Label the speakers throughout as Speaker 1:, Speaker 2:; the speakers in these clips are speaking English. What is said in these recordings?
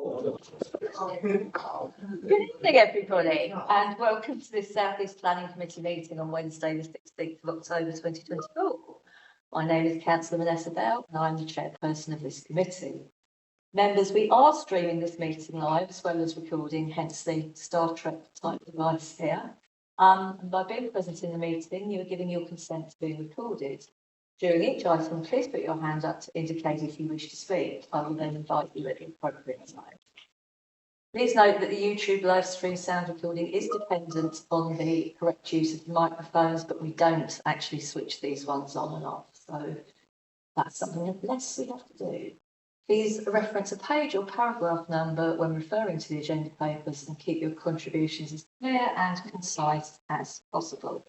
Speaker 1: Good evening, everybody, and welcome to this South East Planning Committee meeting on Wednesday, the 16th of October 2024. My name is Councillor Essex, and I'm the chairperson of this committee. Members, we are streaming this meeting live as well as recording, hence the Star Trek type device here. And by being present in the meeting, you are giving your consent to being recorded. During each item, please put your hand up to indicate if you wish to speak. I will then invite you at the appropriate time. Please note that the YouTube live stream sound recording is dependent on the correct use of the microphones, but we don't actually switch these ones on and off. So that's something less we have to do. Please reference a page or paragraph number when referring to the agenda papers and keep your contributions as clear and concise as possible.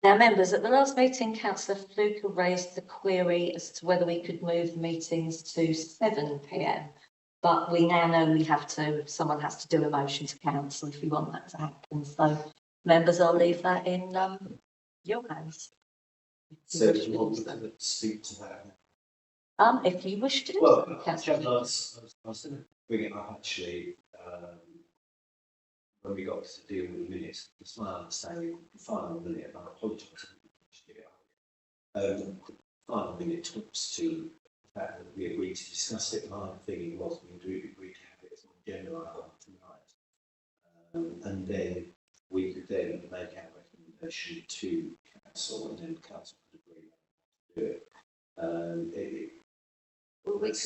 Speaker 1: Now, members, at the last meeting, Councillor Fluker raised the query as to whether we could move the meetings to 7 p.m. But we now know someone has to do a motion to council if we want that to happen. So, members, I'll leave that in your hands.
Speaker 2: So, do you want to speak to that?
Speaker 1: If you wish to.
Speaker 2: Well, I was going to bring it up actually when we got to deal with the minutes. It's my understanding the final minute, and I apologise the final minute talks to the fact that we agreed to discuss it. My thinking was we agreed to have it as an agenda item tonight, and then we could then make our recommendation to council, and then council could agree to do it.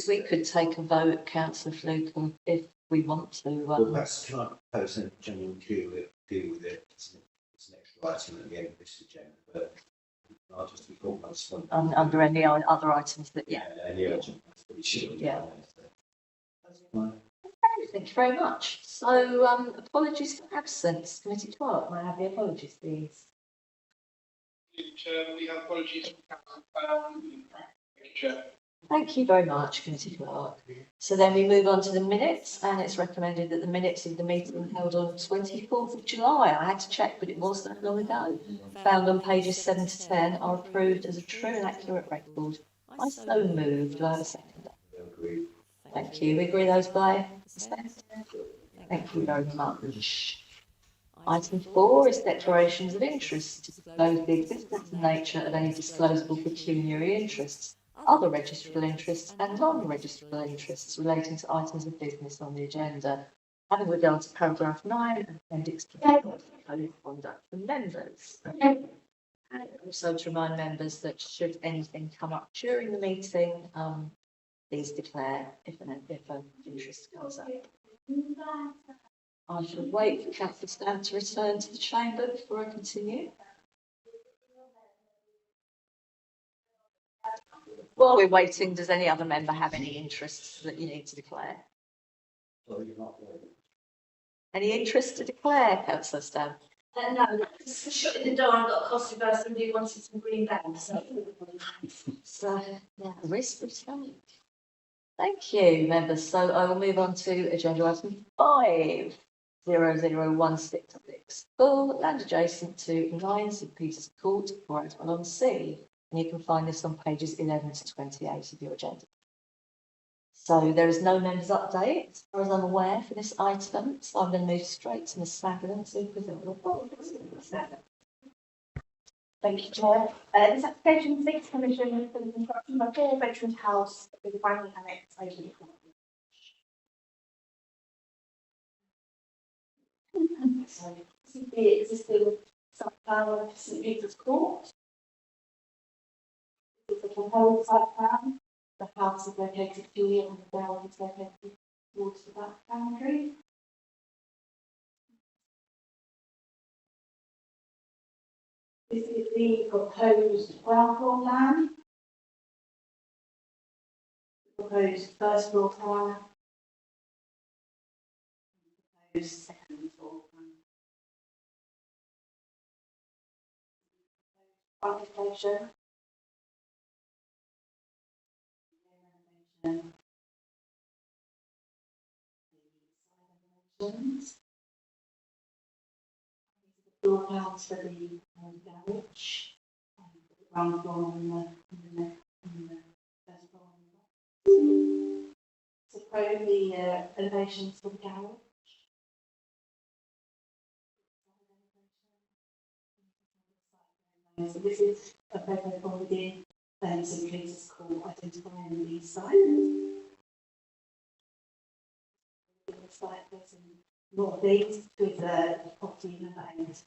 Speaker 1: We could take a vote, Councillor Fluker, if we want to.
Speaker 2: Well, perhaps can I propose a general deal with it? It's an extra item at the end of this agenda, but I'll just report on
Speaker 1: under any other items that,
Speaker 2: any urgent ones that we should.
Speaker 1: Yeah. Okay, thank you very much. So, apologies for absence. Committee Clerk, may I have the apologies, please?
Speaker 3: Chair, we have apologies from Councillor Brown. Thank you, Chair.
Speaker 1: Thank you very much, Committee Clerk. So then we move on to the minutes, and it's recommended that the minutes of the meeting held on 24th of July, I had to check, but it was that long ago, found on pages 7 to 10, are approved as a true and accurate record. I so moved. Do I have a second? Thank you. We agree those by consent? Thank you very much. Item 4 is declarations of interest to disclose the existence and nature of any disclosable pecuniary interests, other registrable interests and non-registrable interests relating to items of business on the agenda, having regard to paragraph 9 and appendix 2 of the Code of Conduct for members. And also to remind members that should anything come up during the meeting, please declare if an interest comes up. I shall wait for Councillor Stan to return to the chamber before I continue. While we're waiting, does any other member have any interests that you need to declare? Any interest to declare, Councillor Stan?
Speaker 4: No, just shutting the door. I've got a cost reverse. Somebody wanted some green bags.
Speaker 1: So, yeah, the risk we take. Thank you, members. So I will move on to agenda item 5, 001664, land adjacent to 9 St Peter's Court, Bradwell-on-Sea. And you can find this on pages 11 to 28 of your agenda. So there is no members' update, as far as I'm aware, for this item. So I'm going to move straight to Ms. Slavin to present the report.
Speaker 4: Thank you, Chair. This application seeks permission for the construction of a 4-bedroom house with a binding annex over the front. So this is the existing site plan of St Peter's Court. This is the proposed site plan. The house is located here and the well is located towards the back boundary. This is the proposed ground floor plan. The proposed first floor plan. The proposed second floor plan. Occupation. Floor plans for the garage, the ground floor and the first floor. It's a approve the elevations for the garage. So this is a photo from within, so please it's called identifying the site. The site facing north east with the property number 8.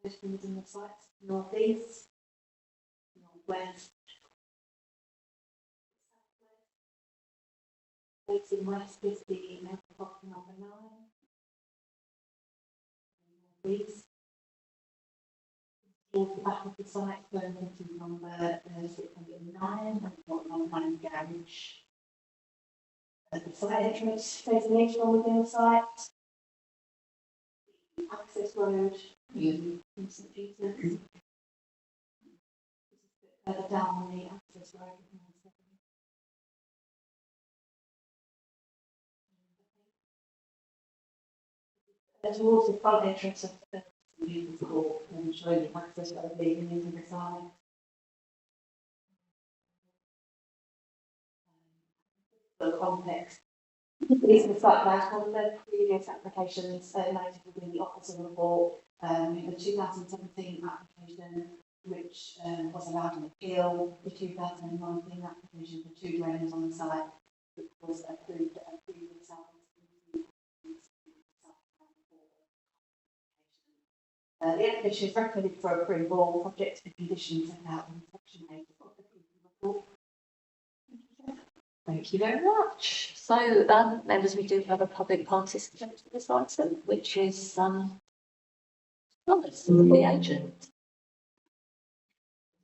Speaker 4: Within the site, north east, northwest, facing west is the property number 9. Northeast. Towards the back of the site, going into number 609, and got number 9 garage. At the site entrance, facing east from within the site. The access road, in St Peter's. Further down the access road. Towards the front entrance of the court and showing the access road leading into the side. The context. These are the site plans from the previous applications noted within the office of report. The 2017 application, which was allowed an appeal, the 2019 application for 2 dwellings on the site, which was approved at a previous the application is recommended for approval, subject to the conditions set out in section 8 of the report.
Speaker 1: Thank you very much. So, members, we do have a public participant for this item, which is Thomas, the agent.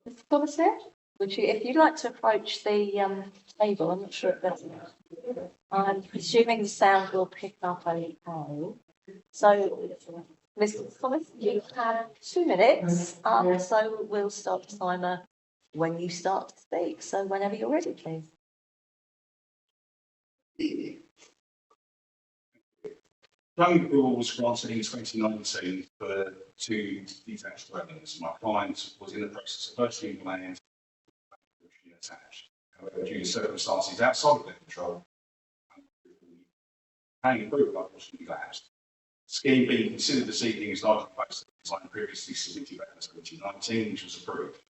Speaker 1: Mr. Thomas there? Would you, if you'd like to approach the table, I'm not sure if that's. I'm presuming the sound will pick up okay. So, Mr. Thomas, you have 2 minutes. So we'll start the timer when you start to speak. So whenever you're ready, please.
Speaker 5: Planning approval was granted in 2019 for 2 detached dwellings. My client was in the process of purchasing land attached. However, due to circumstances outside of their control, planning approval unfortunately lapsed. The scheme being considered this evening is largely based on the design previously submitted back in 2019, which was approved.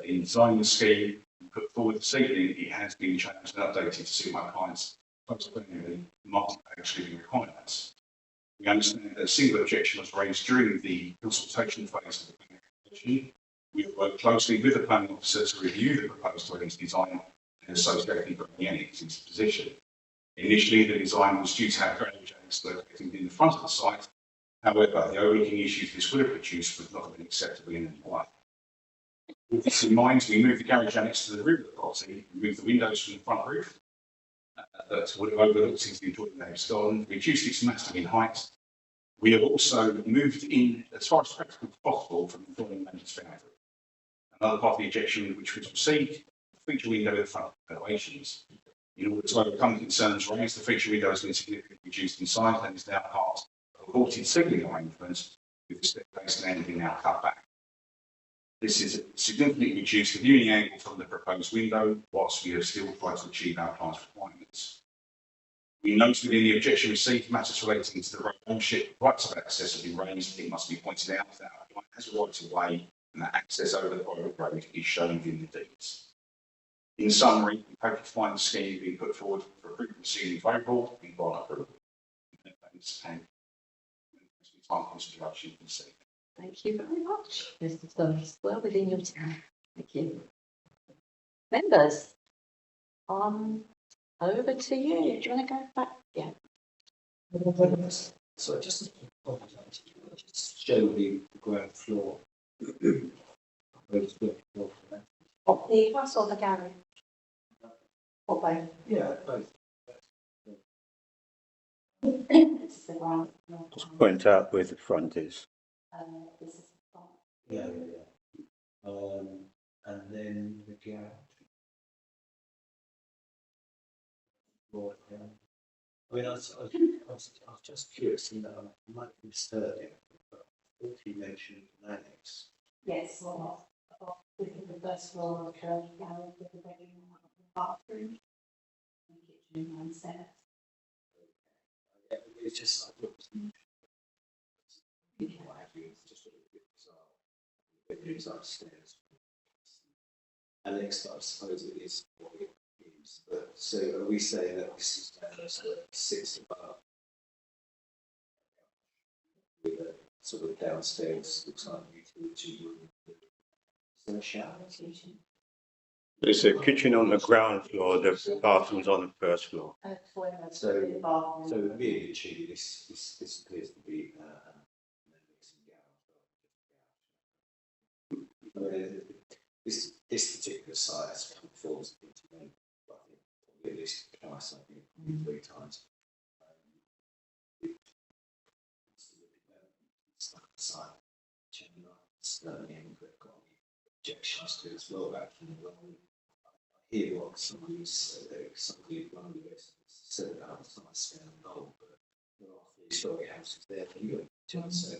Speaker 5: In designing the scheme put forward this evening, it has been changed and updated to suit my client's post-planning multi-page living requirements. We understand that a single objection was raised during the consultation phase of the planning application. We have worked closely with the planning officer to review the proposed dwellings design and associated bringing annex into position. Initially, the design was due to have garage annex located within the front of the site. However, the overlooking issues this would have produced would not have been acceptable in any way. With this in mind, we moved the garage annex to the rear of the property, removed the windows from the front roof that would have overlooked since the employment may have stolen, reduced its massing in height. We have also moved in as far as practical as possible from the falling manager's boundary. Another part of the objection which was received, the feature window in the front elevations. In order to overcome the concerns raised, the feature window has been significantly reduced in size and is now part of a vaulted ceiling arrangement with the step-based landing now cut back. This is significantly reduced the viewing angle from the proposed window, whilst we have still tried to achieve our client's requirements. We note within the objection received matters relating to the road ownership, rights of access have been raised. It must be pointed out that our client has a right of way and that access over the private road is shown within the deeds. In summary, we hope to find the scheme being put forward for approval this evening favourable and by approval. And time consideration for the evening.
Speaker 1: Thank you very much, Mr. Thomas. Well within your time. Thank you. Members, over to you. Do you want to go back? Yeah.
Speaker 2: So just show the ground floor.
Speaker 4: Of the house or the garage? Or both?
Speaker 2: Yeah, both.
Speaker 4: This is the ground floor.
Speaker 6: Just point out where the front is.
Speaker 4: This is the front.
Speaker 2: Yeah. And then the garage. I mean, I was just curious, I might be mistaken, but I thought you mentioned an annex.
Speaker 4: Yes, well, This is the first floor of the curved gallery with a bedroom and a bathroom. And kitchen and stairs.
Speaker 2: Yeah, it's just, I thought it was just a little bit bizarre. Bedrooms upstairs. Alex, I suppose it is what it is, but so are we saying that this is six above? With a sort of downstairs, looks like utility room. Is there a shower?
Speaker 6: There's a kitchen on the ground floor, the bathroom's on the first floor.
Speaker 2: So really, actually, this appears to be this particular site has come forward into me, I think, probably at least twice, I think, 3 times. It's like a site, certainly got any objections to as well. Actually, I hear what somebody one of us said about the size scale and all, but there are 3-story houses there for you. So,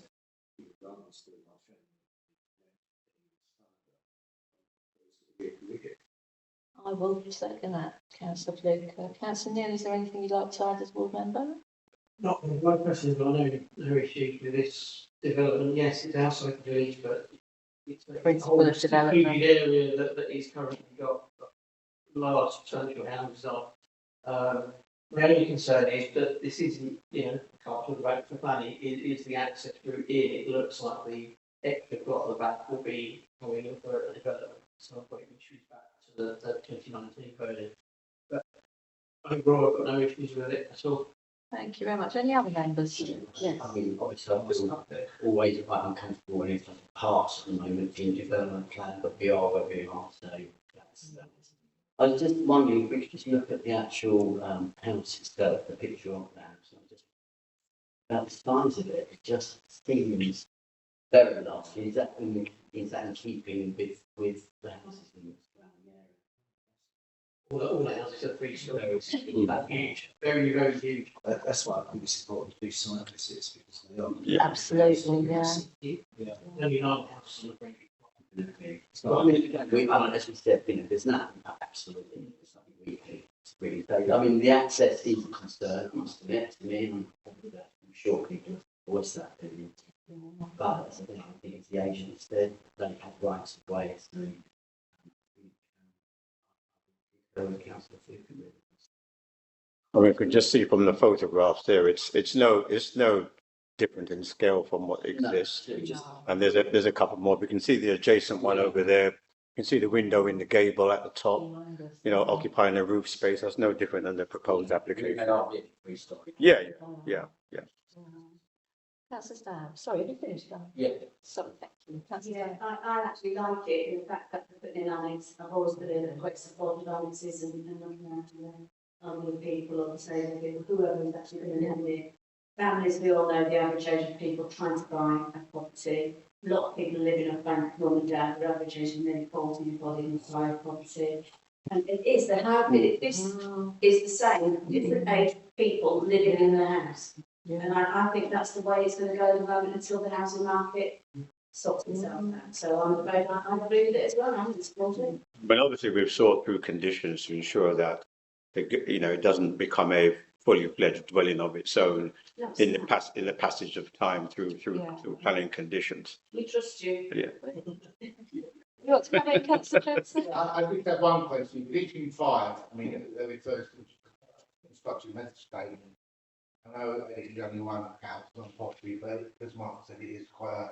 Speaker 1: I will second that, Councillor Fluke. Councillor Neil, is there anything you'd like to add as board member?
Speaker 7: Not my questions, but I know no issues with this development. Yes, it's outside the village, but it's a
Speaker 1: Principle
Speaker 7: whole
Speaker 1: of development.
Speaker 7: secluded area that is currently got large substantial houses on. My only concern is that this isn't, I can't talk about it for planning, is the access route in. It looks like the extra plot at the back will be going in for a development. So I've got issues back to the 2019 version. But overall, I've got no issues with it at all.
Speaker 1: Thank you very much. Any other members? Yes.
Speaker 8: I mean, obviously, I feel always quite uncomfortable when it's parts at the moment in development plan, but we are where we are. So that's. I was just wondering if we could just look at the actual house itself, the picture of the house, and just about the size of it. It just seems very large. Is that in keeping with the houses in the surrounding area?
Speaker 7: All the houses are 3 stories. That huge, very, very huge.
Speaker 2: That's why I think it's important to do site visits, because they are.
Speaker 6: Yeah.
Speaker 1: Absolutely, yeah.
Speaker 7: Only 9 houses on the brink.
Speaker 8: Well, I mean, as we said, there's nothing absolutely something we can really say. I mean, the access is a concern, to me, and I'm sure people voice that opinion. But I think it's the agents that they have rights of way to council.
Speaker 6: I mean, you can just see from the photographs there, it's no different in scale from what exists. And there's a couple more. We can see the adjacent one over there. You can see the window in the gable at the top, occupying the roof space. That's no different than the proposed application. Yeah.
Speaker 1: Councillor Stab, sorry, have you finished?
Speaker 8: Yeah.
Speaker 1: Sorry, thank you. Councillor
Speaker 4: Yeah,
Speaker 1: Stab.
Speaker 4: I actually like it in the fact that they're putting in annex. I've always been quite supportive of annexes and looking at elderly people or disabled people, whoever is actually going to live there. Families, we all know the average age of people trying to buy a property. A lot of people live in a bank, mum and dad, the average age is nearly 40 before they can buy a property. And it is the house, this is the same, different age people living in the house. And I think that's the way it's going to go at the moment until the housing market sorts itself out. So I'm afraid I agree with it as well. I'm supportive.
Speaker 6: But obviously, we've sought through conditions to ensure that it doesn't become a fully fledged dwelling of its own in the passage of time through planning conditions.
Speaker 4: We trust you.
Speaker 6: Yeah.
Speaker 1: You want to come in, Councillor Johnson?
Speaker 9: I think that one question, literally 5, I mean, that refers to construction method statement. I know it is only one house on property, but as Mark said, it is quite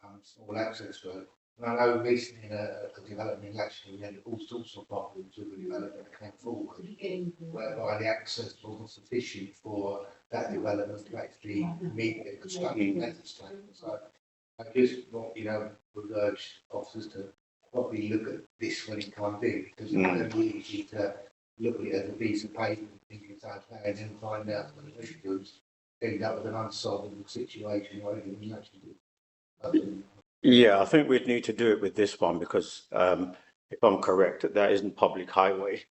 Speaker 9: a small access road. And I know recently in a development election, we had all sorts of problems with the development that came forward, whereby the access wasn't sufficient for that development to actually meet the construction method statement. So I just would urge officers to probably look at this when it comes in, because it's very easy to look at it as a piece of paper and think it's okay, and then find out that the issues end up with an unsolvable situation or anything you actually do.
Speaker 6: Yeah, I think we'd need to do it with this one because, if I'm correct, that isn't public highway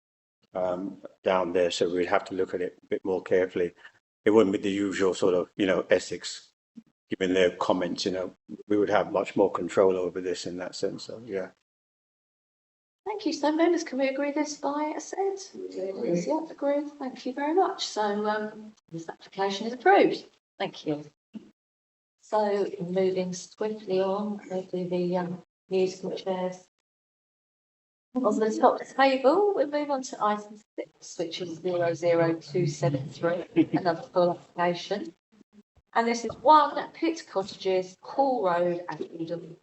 Speaker 6: down there, so we'd have to look at it a bit more carefully. It wouldn't be the usual sort of, Essex giving their comments. We would have much more control over this in that sense. So yeah.
Speaker 1: Thank you. So members, can we agree this by assent? Yes, yeah, agreed. Thank you very much. So this application is approved. Thank you. So moving swiftly on, we'll do the musical chairs. On the top table, we'll move on to item 6, which is 00273, another full application. And this is 1 Pitt Cottages, Hall Road, Asheldham.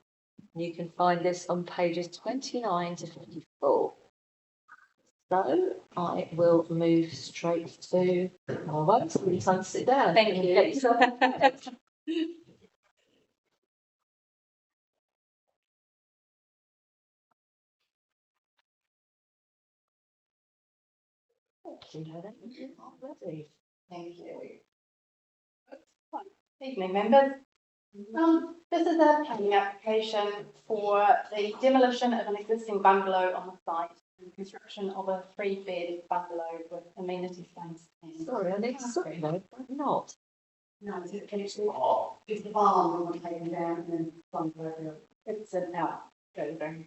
Speaker 1: You can find this on pages 29 to 54. So I will move straight to, oh, won't give you time to sit down.
Speaker 10: Thank you.
Speaker 1: Get yourself prepared. Thank you, Helen. You are ready.
Speaker 4: Thank you. Evening, members. This is a planning application for the demolition of an existing bungalow on the site and construction of a 3-bed bungalow with amenity space.
Speaker 1: Sorry, I need to sorry, no, I'm not.
Speaker 4: No, it's the barn we want taken down and then bungalow. It's an outbuilding.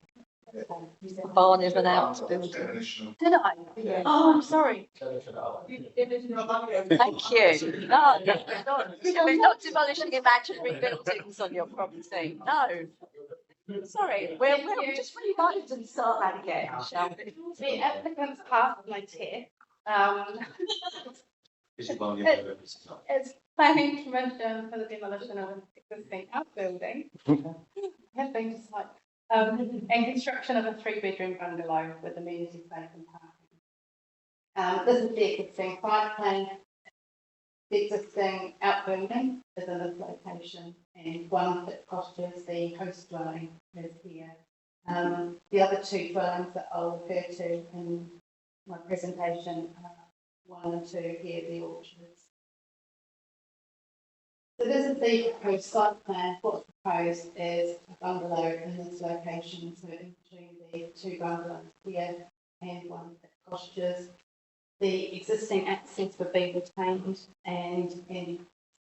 Speaker 1: The barn is an outbuilding.
Speaker 4: Did I?
Speaker 1: Yeah.
Speaker 4: Oh, I'm sorry.
Speaker 1: Thank you. No, we're not demolishing imaginary buildings on your property. No. Sorry, we'll just rewind and start that again, shall we?
Speaker 4: The applicant's passed my test. It's planning permission for the demolition of an existing outbuilding. Have been to site. And construction of a 3-bedroom bungalow with amenity space and parking. This is the existing site plan. The existing outbuilding is in this location, and 1 Pitt Cottages, the host dwelling, is here. The other 2 dwellings that I'll refer to in my presentation, 1 and 2 here, the orchards. So this is the proposed site plan. What's proposed is a bungalow in this location, so in between the 2 bungalows here and 1 Pitt Cottages. The existing access would be retained and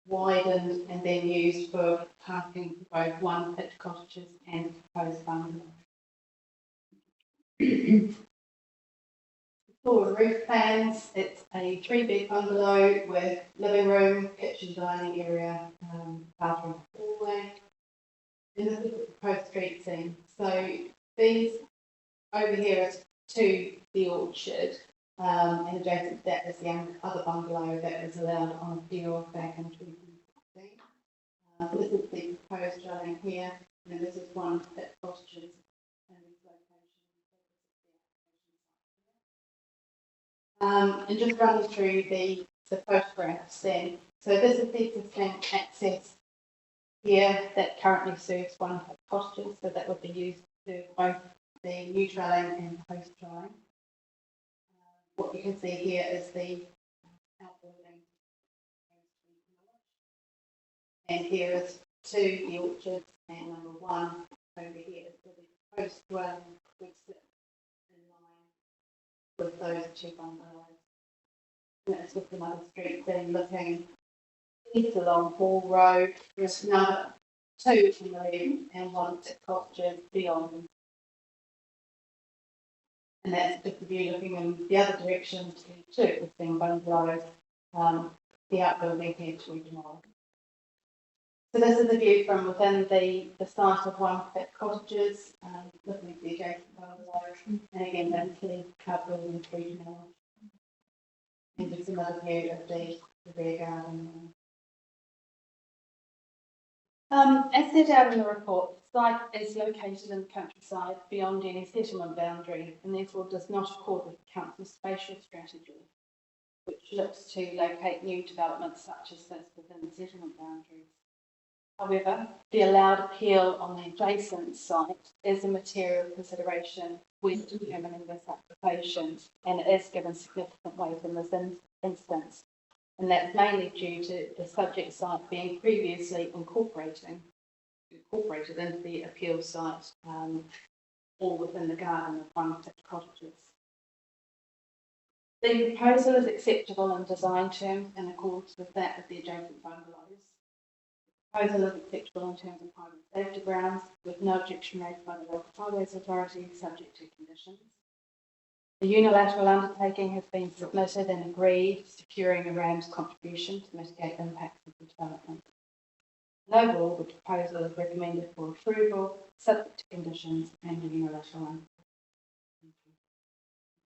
Speaker 4: widened and then used for parking for both 1 Pitt Cottages and proposed bungalow. For roof plans, it's a 3-bed bungalow with living room, kitchen, dining area, bathroom, hallway. And this is the proposed street scene. So these over here is to the orchard, and adjacent to that is the other bungalow that was allowed on appeal back in 2016. This is the proposed dwelling here, and this is 1 Pitt Cottages. And just running through the photographs then. So this is the existing access here that currently serves 1 Pitt Cottages, so that would be used to both the new dwelling and post dwelling. What you can see here is the outbuilding. And here is 2 the orchards, and number 1 over here is the post dwelling, which sits in line with those 2 bungalows. And that's with another street then looking east along Hall Road. There's another 2 in the left and 1 Pitt Cottages beyond. And that's just the view looking in the other direction to 2 existing bungalows, the outbuilding here to tomorrow. So this is the view from within the site of 1 Pitt Cottages, looking at the adjacent bungalows, and again that's the outbuilding to tomorrow. And just another view of the rear garden. As set out in the report, the site is located in the countryside beyond any settlement boundary and therefore does not accord with the council's spatial strategy, which looks to locate new developments such as this within the settlement boundaries. However, the allowed appeal on the adjacent site is a material consideration when determining this application, and it is given significant weight in this instance. And that's mainly due to the subject site being previously incorporated into the appeal site, all within the garden of 1 Pitt Cottages. The proposal is acceptable in design terms in accordance with that of the adjacent bungalows. The proposal is acceptable on terms of private safety grounds, with no objection raised by the local highways authority, subject to conditions. The unilateral undertaking has been submitted and agreed, securing a RAM's contribution to mitigate the impacts of the development. Overall, the proposal is recommended for approval, subject to conditions and a unilateral undertaking.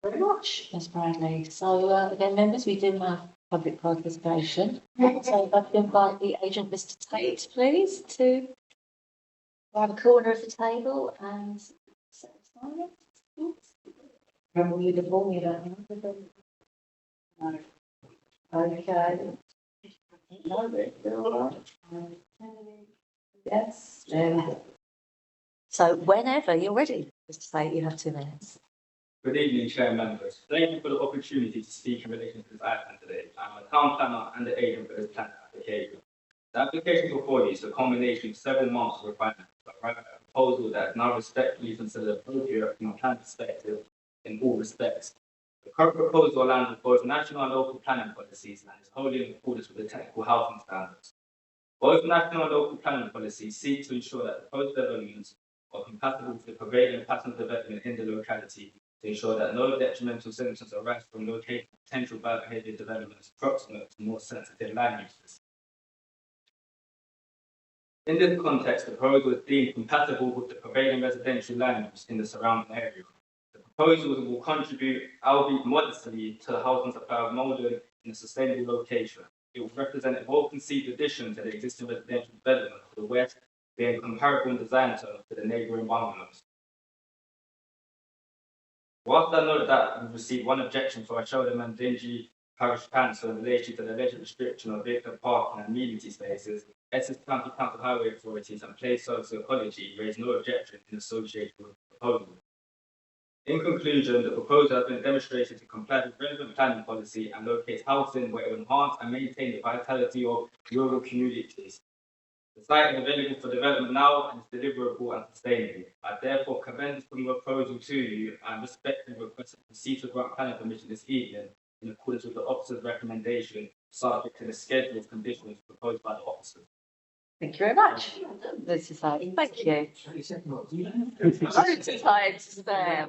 Speaker 1: Very much, Ms Bradley. So again, members, we do have public participation. So if I could invite the agent, Mr Tate, please, to grab a corner of the table and set aside. Remember we the formula. No. Okay. No, they're all right. Yes. So whenever you're ready, Mr Tate, you have 2 minutes.
Speaker 10: Good evening, Chair members. Thank you for the opportunity to speak in relation to this item today. I'm a town planner and the agent for this planning application. The application before you is a combination of several months of refinement, but rather a proposal that is now respectfully considered appropriate from a plan perspective in all respects. The current proposal aligns with both national and local planning policies and is wholly in accordance with the technical housing standards. Both national and local planning policies seek to ensure that the proposed developments are compatible with the prevailing pattern of development in the locality, to ensure that no detrimental symptoms arise from locating potential bad behaviour developments proximate to more sensitive land uses. In this context, the proposal is deemed compatible with the prevailing residential land use in the surrounding area. The proposals will contribute, albeit modestly, to the housing supply of Malden in a sustainable location. It will represent a well-conceived addition to the existing residential development to the west, being comparable in design terms to the neighbouring bungalows. Whilst I note that we've received one objection for Asheldham and Dingy Parish Council in relation to the alleged restriction of vehicle parking and amenity spaces, Essex County Council Highway Authorities and Place Social Ecology raised no objection in association with the proposal. In conclusion, the proposal has been demonstrated to comply with relevant planning policy and locates housing where it will enhance and maintain the vitality of rural communities. The site is available for development now and is deliverable and sustainable. I therefore commend this proposal to you and respectfully request to proceed to grant planning permission this evening in accordance with the officer's recommendation, subject to the schedule of conditions proposed by the officer.
Speaker 1: Thank you very much. This is thank you. Loads of time to spare.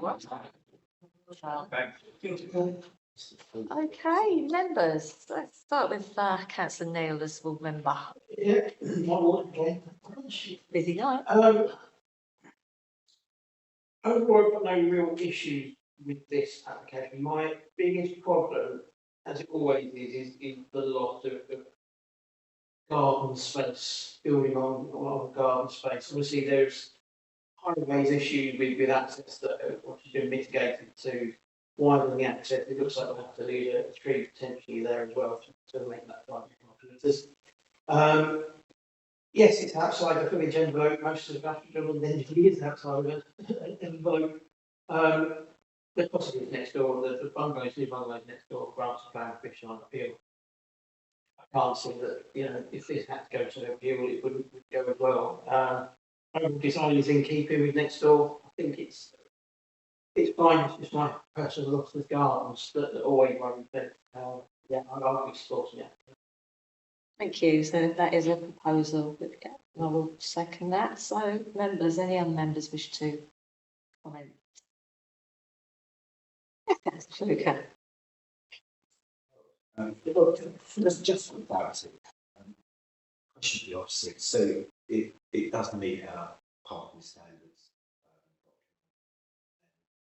Speaker 1: Okay, members, let's start with Councillor Neil as full member.
Speaker 7: Yeah,
Speaker 1: Busy night.
Speaker 7: Overall, I've got no real issues with this application. My biggest problem, as it always is the loss of garden space, building on garden space. Obviously, there's highways issues with access that have been mitigated to widen the access. It looks like we'll have to leave a tree potentially there as well to make that 5 kilometres. Yes, it's outside the village envelope. Most of the Asheldham is outside of an envelope. The cottages next door, the bungalows, new bungalows next door, grants a plan fish on appeal. I can't see that, if this had to go to appeal, it wouldn't go as well. Overall design is in keeping with next door. I think it's fine. It's just my personal loss of gardens that always worry me. Yeah, I'll be supporting it.
Speaker 1: Thank you. So that is a proposal. I will second that. So members, any other members wish to comment? Yes, okay.
Speaker 2: Just from clarity, question the opposite. So it does meet our parking standards.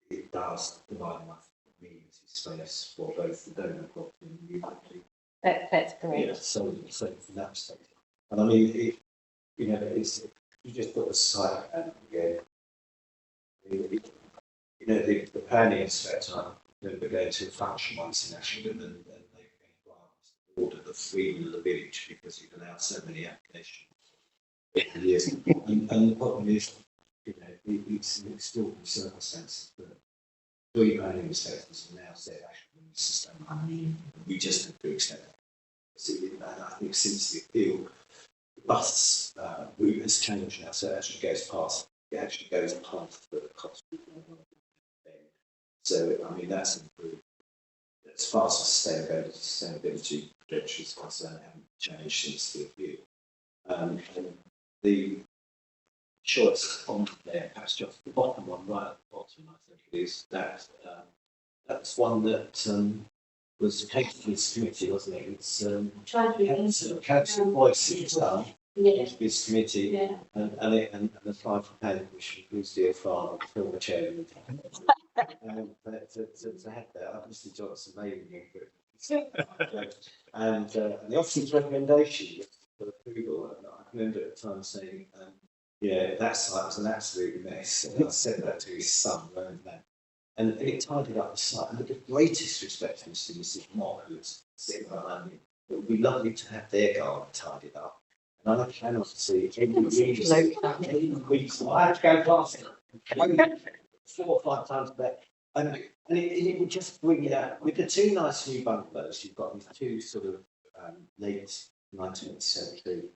Speaker 2: It does provide enough amenity space for both the donor property and the new property.
Speaker 1: That's correct.
Speaker 2: Yeah, so from that perspective. And I mean, it's you just put the site again. The planning inspector, we're going to a function once in Asheldham and they ordered the freedom of the village because you've allowed so many applications. And the problem is, it's still the circumstances that 3 planning inspectors have now said Asheldham is sustainable. We just have to accept that. And I think since the appeal, the bus route has changed now, so it actually goes past the cost. So, I mean, that's improved. As far as sustainability credentials is concerned, haven't changed since the appeal. And the choice on there, perhaps just the bottom one, right at the bottom, I think it is, that's one that was taken to this committee, wasn't it? It's Council Voices done, this committee,
Speaker 4: Yeah.
Speaker 2: and the applied for panel, which includes the FR, the former chairman. But to have that, Mr. Johnson maybe, and the officer's recommendation for approval, and I remember at the time saying, yeah, that site was an absolute mess. And I said that to his son, weren't that? And it tidied up the site. And with the greatest respect to Mrs. Mott, who's sitting behind me, it would be lovely to have their garden tidied up. And I cannot see any reason. I had to go past it 4 or 5 times a day. And it would just bring it out. With the 2 nice new bungalows, you've got these 2 sort of late 19th century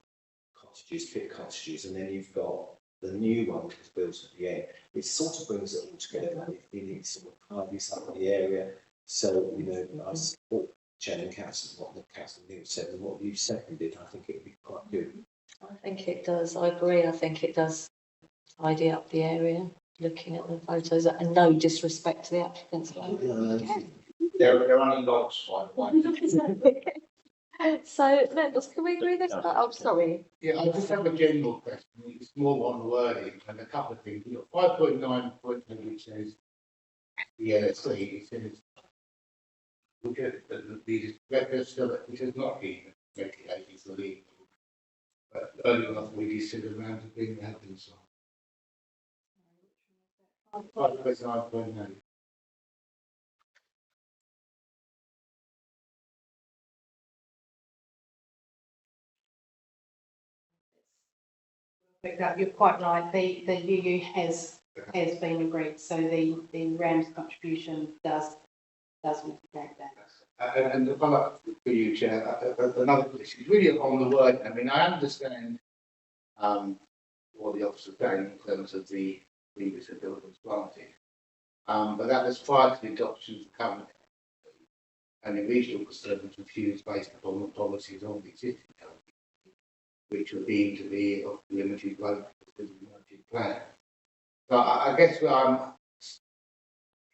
Speaker 2: cottages, Pitt cottages, and then you've got the new one which was built at the end. It sort of brings it all together. It sort of tidies up the area. So, you know, I support Chairman Council, what the Council Neil said, and what you seconded. I think it would be quite good.
Speaker 1: I think it does. I agree. I think it does tidy up the area. Looking at the photos, and no disrespect to the applicants.
Speaker 9: They're only logs, by the way.
Speaker 1: So, members, can we agree this? Oh, sorry.
Speaker 9: Yeah, I just have a general question. It's more on wording and a couple of things. You've got 5.9, which says the LSC, it says the register, which has not been regulated for legal. But earlier enough, we considered around to bring that inside. 5.9.
Speaker 4: That you're quite right. The UU has been agreed, so the RAMS contribution does mitigate that.
Speaker 9: And the follow-up for you, Chair, another question is really on the word. I mean, I understand what the officer is saying in terms of the previous abilities granted, but that was prior to the adoption of the current, and the regional concern was refused based upon the policies of the existing code, which were deemed to be of limited growth because of the limited plan. So I guess where I'm,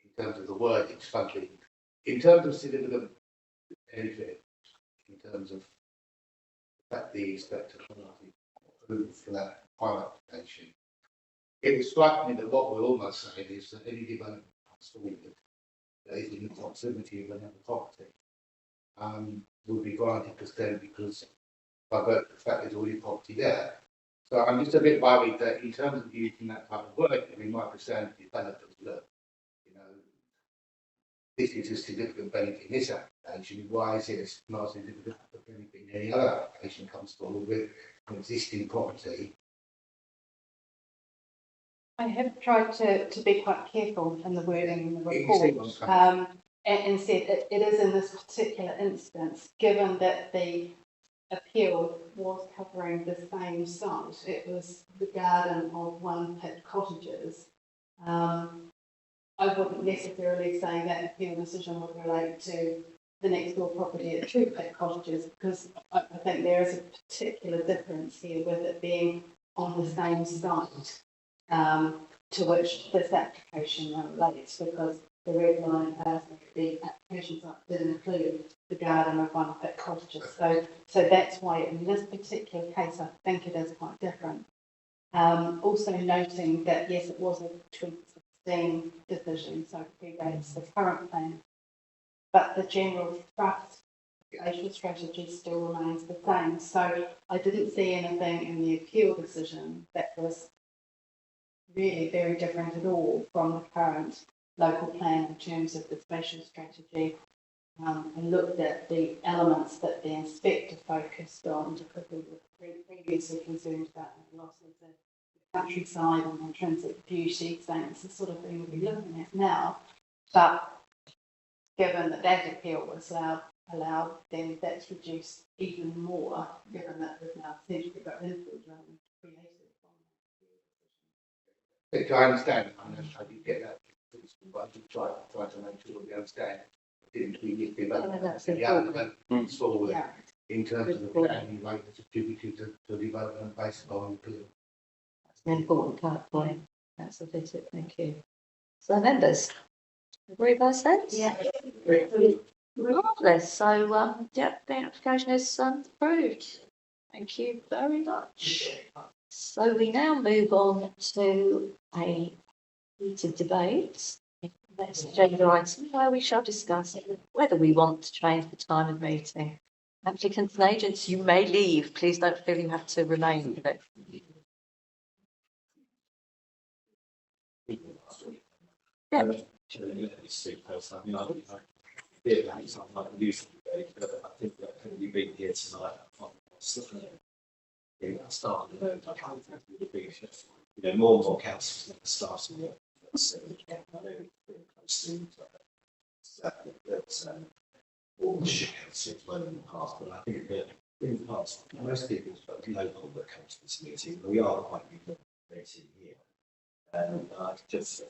Speaker 9: in terms of the word, it's struggling. In terms of significant benefit, in terms of that the inspector approved for that higher application, it would strike me that what we're almost saying is that any development that is in the proximity of another property will be granted consent because by virtue of the fact there's already property there. So I'm just a bit worried that in terms of using that type of word, we might be saying to developers, look, you know, this is a significant benefit in this application. Why is it not a significant benefit in any other application comes forward with an existing property?
Speaker 4: I have tried to be quite careful in the wording in the report, and said it is in this particular instance, given that the appeal was covering the same site. It was the garden of one Pitt Cottages. I wouldn't necessarily say that appeal decision would relate to the next door property at 2 Pitt Cottages, because I think there is a particular difference here with it being on the same site to which this application relates, because the red line the application site did include the garden of one Pitt Cottages. So that's why in this particular case, I think it is quite different. Also noting that, yes, it was a 2016 decision, so it predates the current plan, but the general thrust spatial strategy still remains the same. So I didn't see anything in the appeal decision that was really very different at all from the current local plan in terms of the spatial strategy, and looked at the elements that the inspector focused on, because we were previously concerned about the loss of the countryside and intrinsic beauty, saying it's the sort of thing we'll be looking at now. But given that that appeal was allowed, then that's reduced even more, given that we've now essentially got input rather than created.
Speaker 9: I understand. I did get that, but I did try to make sure we understand. Didn't we get the other forward?
Speaker 4: Yeah.
Speaker 9: in terms of the planning rate that's attributed to development based on appeal.
Speaker 1: That's an important point. That's a visit, thank you. So members, agree by sense?
Speaker 4: Yeah.
Speaker 1: Marvellous. So, yeah, the application is approved. Thank you very much. So we now move on to a heated debate. Next agenda item where we shall discuss whether we want to change the time of meeting. Applicants and agents, you may leave. Please don't feel you have to remain with it. Yeah.
Speaker 2: I mean, I feel like it's not like a useful debate, but I think that you've been here tonight. More and more councils are starting all the shit councils were in the past, but I think that in the past, most people are local that come to this meeting. We are quite unique here. And I just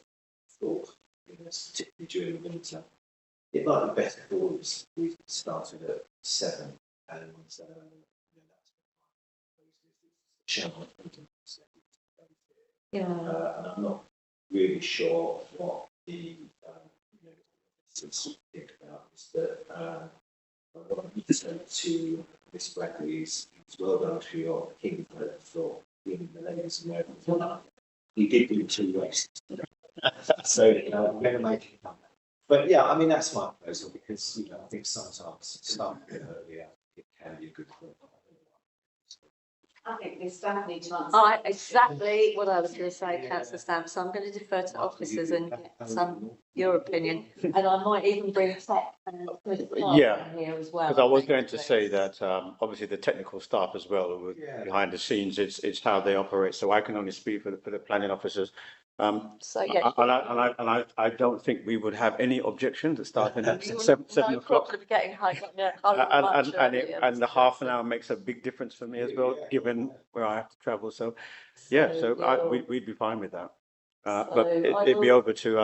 Speaker 2: thought, particularly during the winter, it might be better for us. We started at 7 and
Speaker 1: Yeah.
Speaker 2: and I'm not really sure what the think about is that I want to say to Miss Bradley's well done to your king for being the ladies and Americans. You did do 2 races. So never make it come. But yeah, I mean that's my proposal because I think sometimes starting a bit earlier it can be a good thing.
Speaker 4: I think the staff need to answer.
Speaker 1: Exactly what I was going to say, Councillor Stamp. So I'm going to defer to officers and get your opinion. And I might even bring tech and
Speaker 6: Yeah,
Speaker 1: here as well.
Speaker 6: because I was going to say that obviously the technical staff as well, who are behind the scenes, it's how they operate. So I can only speak for the planning officers.
Speaker 1: So yeah,
Speaker 6: I don't think we would have any objection to starting at 7 o'clock.
Speaker 1: Problem getting home
Speaker 6: And the half an hour makes a big difference for me as well, given where I have to travel. So yeah, we'd be fine with that. But it'd be over to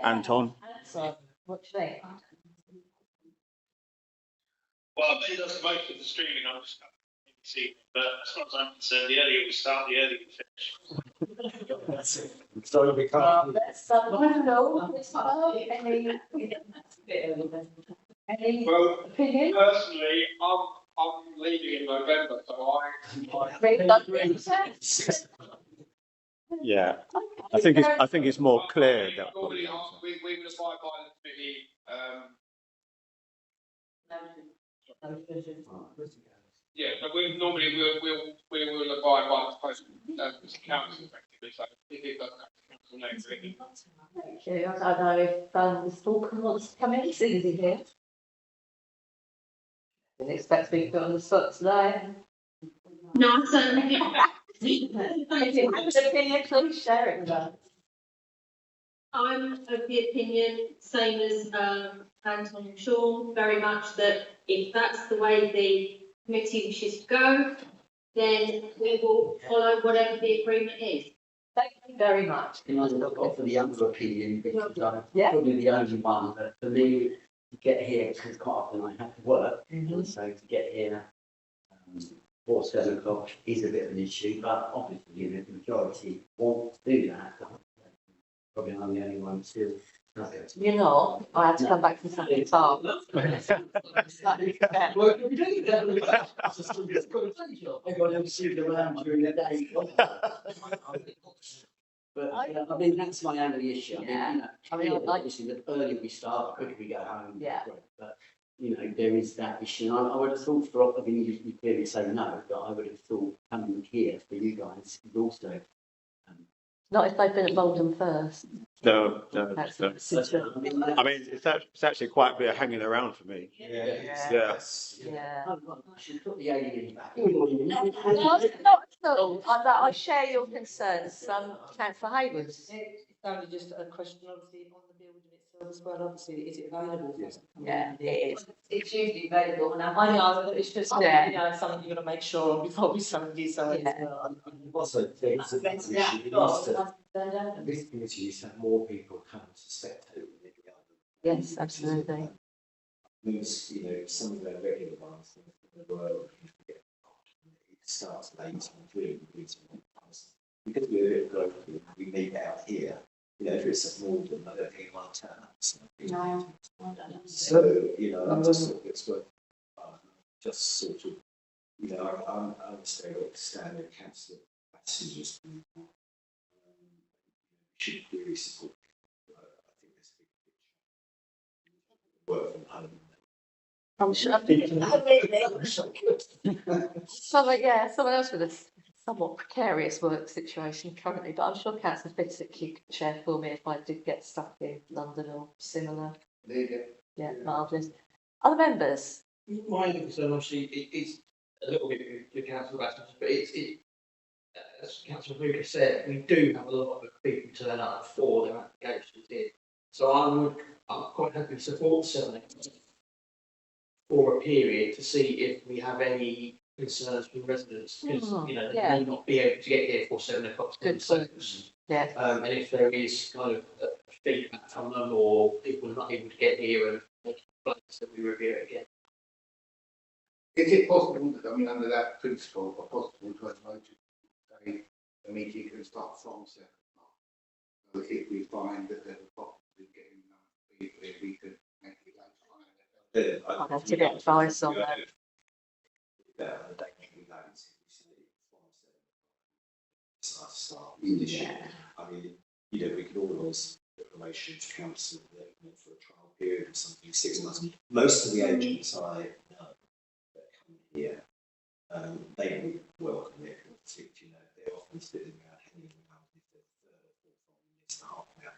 Speaker 6: Anton.
Speaker 1: So what do you think?
Speaker 3: Well, Ben does most of the streaming on this evening, but as far as I'm concerned, the earlier we start, the earlier we finish.
Speaker 2: That's it. So we can't.
Speaker 1: Any
Speaker 3: Well,
Speaker 1: opinion?
Speaker 3: personally, I'm leaving in November, so
Speaker 6: Yeah, I think it's more clear that
Speaker 3: normally we would abide by the committee. Yeah, but we normally we'll abide by the post council effectively. So if it doesn't have to council next week.
Speaker 1: Thank you. I don't know if the stalker wants to come in. It's easy here. Didn't expect to be put on the spot today.
Speaker 11: No, certainly not.
Speaker 1: If you have an opinion, please share it with us.
Speaker 11: I'm of the opinion, same as Anton and Sean, very much that if that's the way the committee wishes to go, then we will follow whatever the agreement is.
Speaker 1: Thank you very much.
Speaker 8: Can I offer the other opinion, because I'm
Speaker 1: Yeah.
Speaker 8: probably the only one, but for me, to get here, because quite often I have to work, so to get here before 7 o'clock is a bit of an issue, but obviously the majority want to do that. Probably I'm the only one still.
Speaker 1: You're not. I had to come back from Saturday Farm.
Speaker 8: Well, can we do that? I've got to shoot around during the day. But I mean, that's my only issue. I mean, obviously, the earlier we start, the quicker we go home.
Speaker 1: Yeah.
Speaker 8: But there is that issue. I would have thought I mean, you clearly say no, but I would have thought coming here for you guys is also.
Speaker 1: Not if they've been at Bolden first.
Speaker 6: No.
Speaker 1: That's
Speaker 6: I mean, it's actually quite a bit of hanging around for me.
Speaker 1: Yeah.
Speaker 8: I should put the alien back.
Speaker 1: Not at all. I share your concerns, Councillor Hayward.
Speaker 7: It's only just a question, obviously, on the building itself as well. Obviously, is it available?
Speaker 1: Yeah, it is.
Speaker 4: It's usually available, and
Speaker 7: I know, but it's just something you've got to make sure of before we send you. So
Speaker 2: Also, there's an issue. This committee used to have more people come to spectate than the other.
Speaker 1: Yes, absolutely.
Speaker 2: means, you know, some of our regular ones in the world, it starts late and really because we're a bit global, we meet out here. You know, if it's more than I don't think it might turn up. So, you know, I just thought it's worth just sort of, you know, I understand what standard council passages should really support. I think there's a big picture. Work from home.
Speaker 1: I'm sure. Someone else with a somewhat precarious work situation currently, but I'm sure Councillor Fitzick could share for me if I did get stuck in London or similar.
Speaker 9: There you go.
Speaker 1: Yeah, marvellous. Other members?
Speaker 7: My only concern, obviously, it's a little bit with council battles, but as Councillor Lucas said, we do have a lot of people turn up for their applications here. So I'm quite happy to support 7 for a period to see if we have any concerns with residents, because you know, they may not be able to get here for 7 o'clock.
Speaker 1: Good point. Yeah.
Speaker 7: And if there is kind of feedback from them, or people are not able to get here and make complaints, that we review it again.
Speaker 9: Is it possible, I mean, under that principle, possible to have motion, say, the meeting can start from 7 o'clock? So if we find that there's a problem with getting enough people, if we could make it later.
Speaker 1: I'll have to get advice on that.
Speaker 2: Yeah. I mean, you know, we could always put a motion to council for a trial period or something, 6 months. Most of the agents I know that come here, they would welcome it. You know, they're often sitting around hanging around with the third or 4 minutes and half an hour.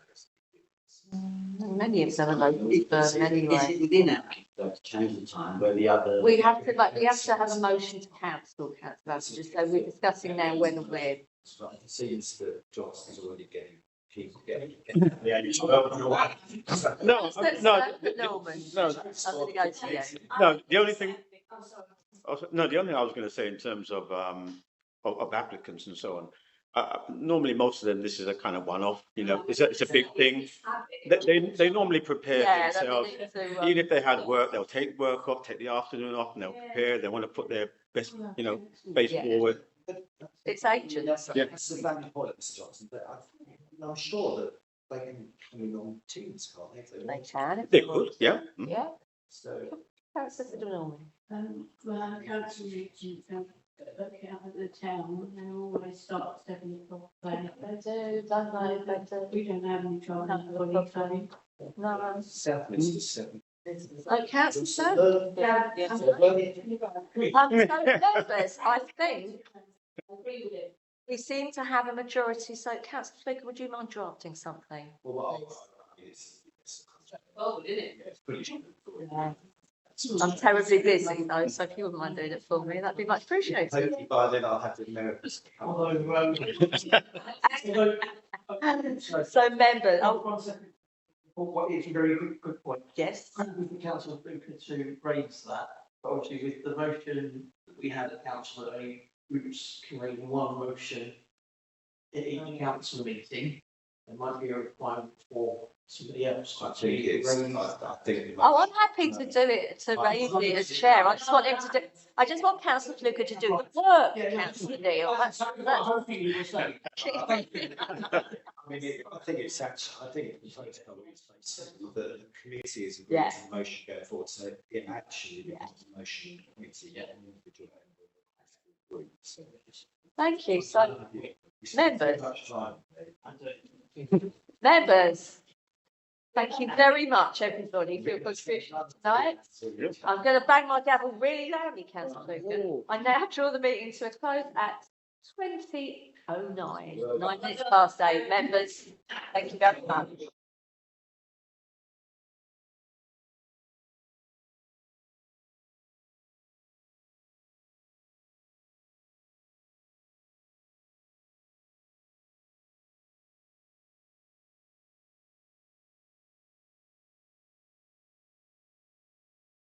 Speaker 1: Many of them are local firms anyway.
Speaker 8: Is it within our change the time where the other?
Speaker 1: We have to have a motion to council just so we're discussing now when and where.
Speaker 2: But I can see Mr. Johnson's already getting people getting
Speaker 6: No, the only thing. No, the only thing I was going to say in terms of applicants and so on. Normally, most of them, this is a kind of one-off. You know, it's a big thing. They normally prepare themselves. Even if they had work, they'll take work off, take the afternoon off, and they'll prepare. They want to put their best, you know, face forward.
Speaker 1: It's agents.
Speaker 2: Yeah, that's the valid point, Mr. Johnson. But I'm sure that they can come in on Teams, can't they?
Speaker 1: They can.
Speaker 6: They could, yeah.
Speaker 1: Yeah.
Speaker 2: So.
Speaker 1: Councillor Norman.
Speaker 12: Well, council meetings look out at the town, they always start at 7 o'clock.
Speaker 1: They do, don't they? They do.
Speaker 12: We don't have any trouble.
Speaker 1: No.
Speaker 2: Southminster 7.
Speaker 1: Councillor Sir? Yeah. I'm so nervous. I think we seem to have a majority. So, Councillor Speaker, would you mind drafting something?
Speaker 2: Well, it's pretty.
Speaker 1: Yeah. I'm terribly busy though, so if you wouldn't mind doing it for me, that'd be much appreciated.
Speaker 2: Hopefully by then I'll have the Americans.
Speaker 7: So
Speaker 1: members.
Speaker 7: What is a very good point.
Speaker 1: Yes.
Speaker 7: With the council to raise that, but obviously with the motion that we had at council, that only groups can raise one motion at each council meeting, there might be a requirement for somebody else.
Speaker 2: I think it's. I think.
Speaker 1: I'm happy to do it, to raise it as chair. I just want him to do. I just want Councillor Fluker to do the work, Councillor Neil. That's
Speaker 7: hoping you will say.
Speaker 2: I think it's actually. I think the committee is agreed to the motion going forward, so it actually becomes a motion committee.
Speaker 1: Thank you. So, members. Members. Thank you very much, everybody, for your contribution tonight. I'm going to bang my gavel really loudly, Councillor Fluker. I now draw the meeting to a close at 20:09, 9 minutes past 8. Members, thank you very much.